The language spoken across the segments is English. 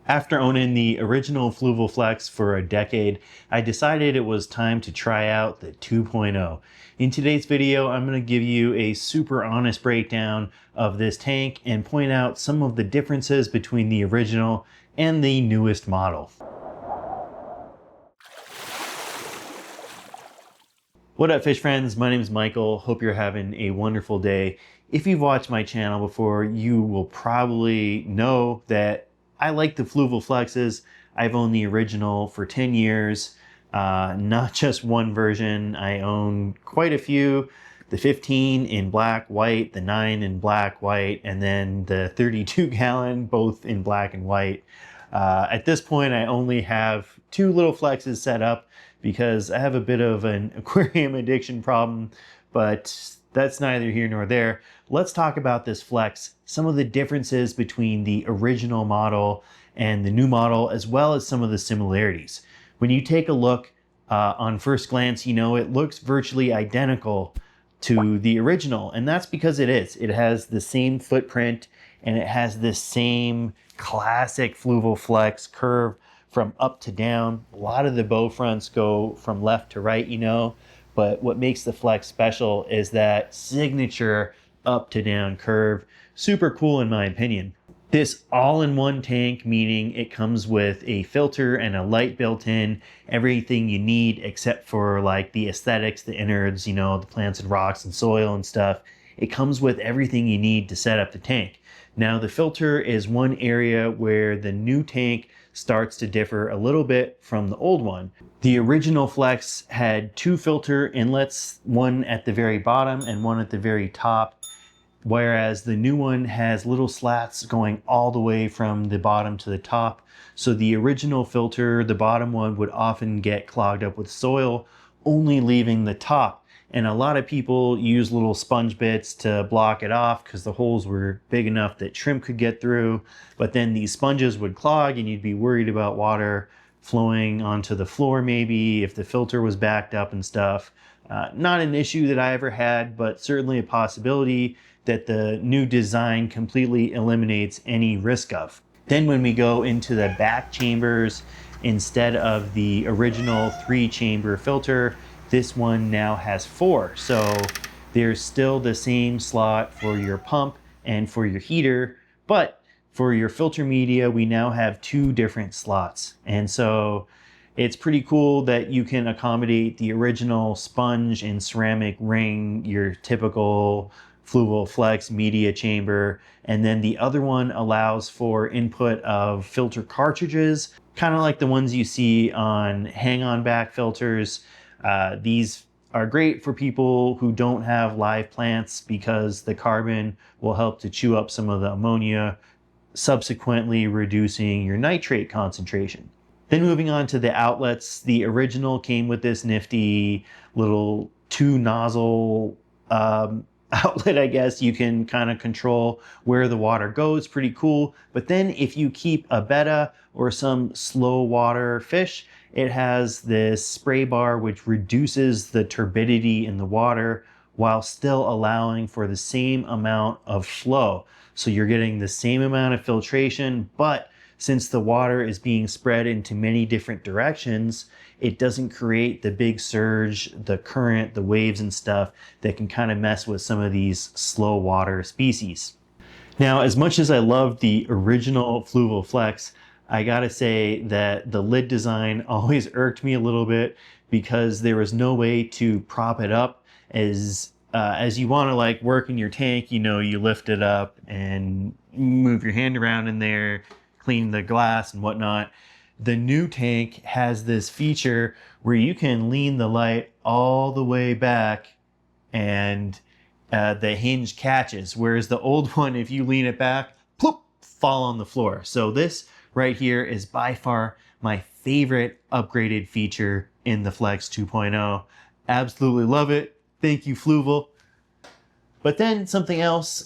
After owning the original Fluval Flex for a decade, I decided it was time to try out the 2.0. In today's video, I'm going to give you a super honest breakdown of this tank and point out some of the differences between the original and the newest model. What up, fish friends? My name is Michael. Hope you're having a wonderful day. If you've watched my channel before, you will probably know that I like the Fluval Flexes. I've owned the original for 10 years, not just one version. I own quite a few. The 15 in black, white, the 9 in black, white, and then the 32 gallon, both in black and white. At this point, I only have 2 little flexes set up because I have a bit of an aquarium addiction problem, but that's neither here nor there. Let's talk about this flex, some of the differences between the original model and the new model, as well as some of the similarities. When you take a look on first glance, you know, it looks virtually identical to the original, and that's because it is. It has the same footprint and it has this same classic Fluval Flex curve from up to down. A lot of the bow fronts go from left to right, you know, but what makes the Flex special is that signature up to down curve. Super cool in my opinion. This all-in-one tank, meaning it comes with a filter and a light built in, everything you need except for like the aesthetics, the innards, you know, the plants and rocks and soil and stuff. It comes with everything you need to set up the tank. Now the filter is one area where the new tank starts to differ a little bit from the old one. The original Flex had 2 filter inlets, one at the very bottom and one at the very top, whereas the new one has little slats going all the way from the bottom to the top. So the original filter, the bottom one, would often get clogged up with soil, only leaving the top. And a lot of people use little sponge bits to block it off because the holes were big enough that shrimp could get through. But then these sponges would clog and you'd be worried about water flowing onto the floor maybe if the filter was backed up and stuff. Not an issue that I ever had, but certainly a possibility that the new design completely eliminates any risk of. Then when we go into the back chambers, instead of the original 3-chamber filter, this one now has 4. So there's still the same slot for your pump and for your heater, but for your filter media, we now have 2 different slots. And so it's pretty cool that you can accommodate the original sponge and ceramic ring, your typical Fluval Flex media chamber, and then the other one allows for input of filter cartridges, kind of like the ones you see on hang-on back filters. These are great for people who don't have live plants because the carbon will help to chew up some of the ammonia, subsequently reducing your nitrate concentration. Then moving on to the outlets, the original came with this nifty little 2 nozzle outlet, I guess. You can kind of control where the water goes, pretty cool. But then if you keep a betta or some slow water fish, it has this spray bar which reduces the turbidity in the water while still allowing for the same amount of flow. So you're getting the same amount of filtration, but since the water is being spread into many different directions, it doesn't create the big surge, the current, the waves and stuff that can kind of mess with some of these slow water species. Now, as much as I love the original Fluval Flex, I gotta say that the lid design always irked me a little bit because there was no way to prop it up as you want to like work in your tank. You know, you lift it up and move your hand around in there, clean the glass and whatnot. The new tank has this feature where you can lean the light all the way back and the hinge catches, whereas the old one, if you lean it back, plop, fall on the floor. So this right here is by far my favorite upgraded feature in the Flex 2.0. Absolutely love it. Thank you, Fluval. But then something else,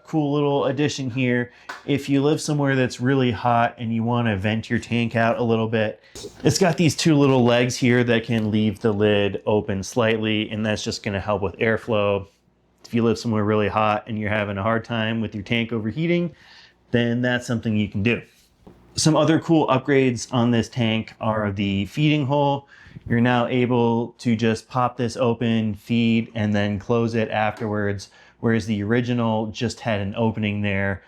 cool little addition here. If you live somewhere that's really hot and you want to vent your tank out a little bit, it's got these 2 little legs here that can leave the lid open slightly, and that's just going to help with airflow. If you live somewhere really hot and you're having a hard time with your tank overheating, then that's something you can do. Some other cool upgrades on this tank are the feeding hole. You're now able to just pop this open, feed, and then close it afterwards, whereas the original just had an opening there.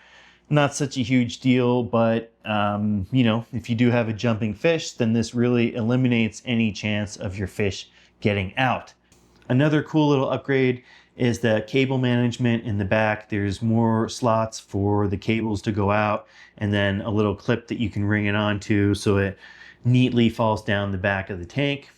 Not such a huge deal, but you know, if you do have a jumping fish, then this really eliminates any chance of your fish getting out. Another cool little upgrade is the cable management in the back. There's more slots for the cables to go out, and then a little clip that you can ring it onto so it neatly falls down the back of the tank.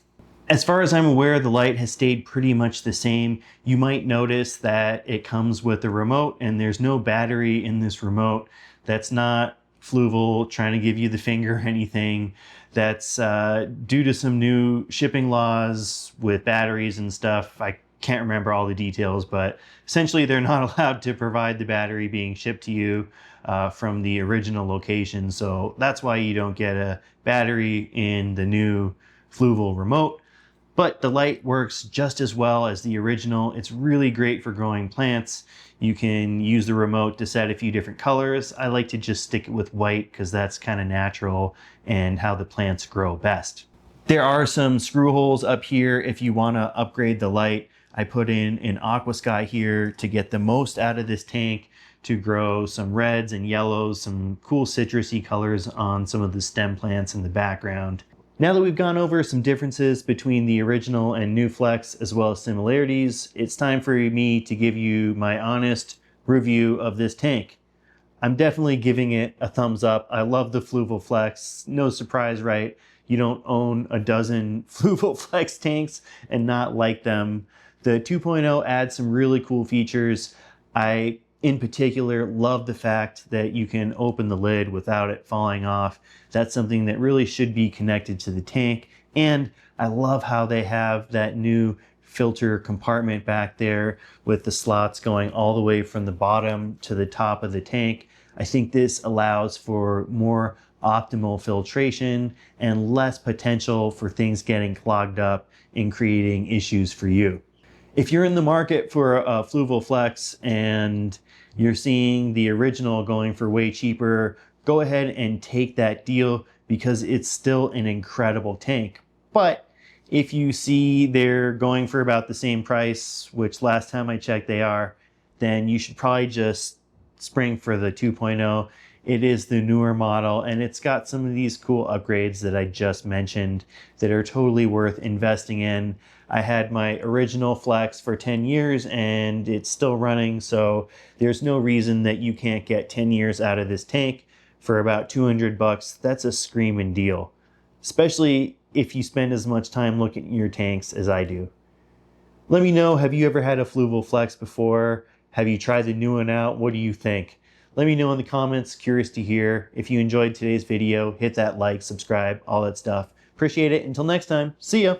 As far as I'm aware, the light has stayed pretty much the same. You might notice that it comes with a remote and there's no battery in this remote. That's not Fluval trying to give you the finger or anything. That's due to some new shipping laws with batteries and stuff. I can't remember all the details, but essentially they're not allowed to provide the battery being shipped to you from the original location. So that's why you don't get a battery in the new Fluval remote. But the light works just as well as the original. It's really great for growing plants. You can use the remote to set a few different colors. I like to just stick it with white because that's kind of natural and how the plants grow best. There are some screw holes up here if you want to upgrade the light. I put in an aqua sky here to get the most out of this tank, to grow some reds and yellows, some cool citrusy colors on some of the stem plants in the background. Now that we've gone over some differences between the original and new Flex, as well as similarities, it's time for me to give you my honest review of this tank. I'm definitely giving it a thumbs up. I love the Fluval Flex. No surprise, right? You don't own a dozen Fluval Flex tanks and not like them. The 2.0 adds some really cool features. I, in particular, love the fact that you can open the lid without it falling off. That's something that really should be connected to the tank. And I love how they have that new filter compartment back there with the slots going all the way from the bottom to the top of the tank. I think this allows for more optimal filtration and less potential for things getting clogged up and creating issues for you. If you're in the market for a Fluval Flex and you're seeing the original going for way cheaper, go ahead and take that deal because it's still an incredible tank. But if you see they're going for about the same price, which last time I checked they are, then you should probably just spring for the 2.0. It is the newer model and it's got some of these cool upgrades that I just mentioned that are totally worth investing in. I had my original Flex for 10 years and it's still running, so there's no reason that you can't get 10 years out of this tank for about 200 bucks. That's a screaming deal, especially if you spend as much time looking at your tanks as I do. Let me know, have you ever had a Fluval Flex before? Have you tried the new one out? What do you think? Let me know in the comments, curious to hear. If you enjoyed today's video, hit that like, subscribe, all that stuff. Appreciate it. Until next time, see ya.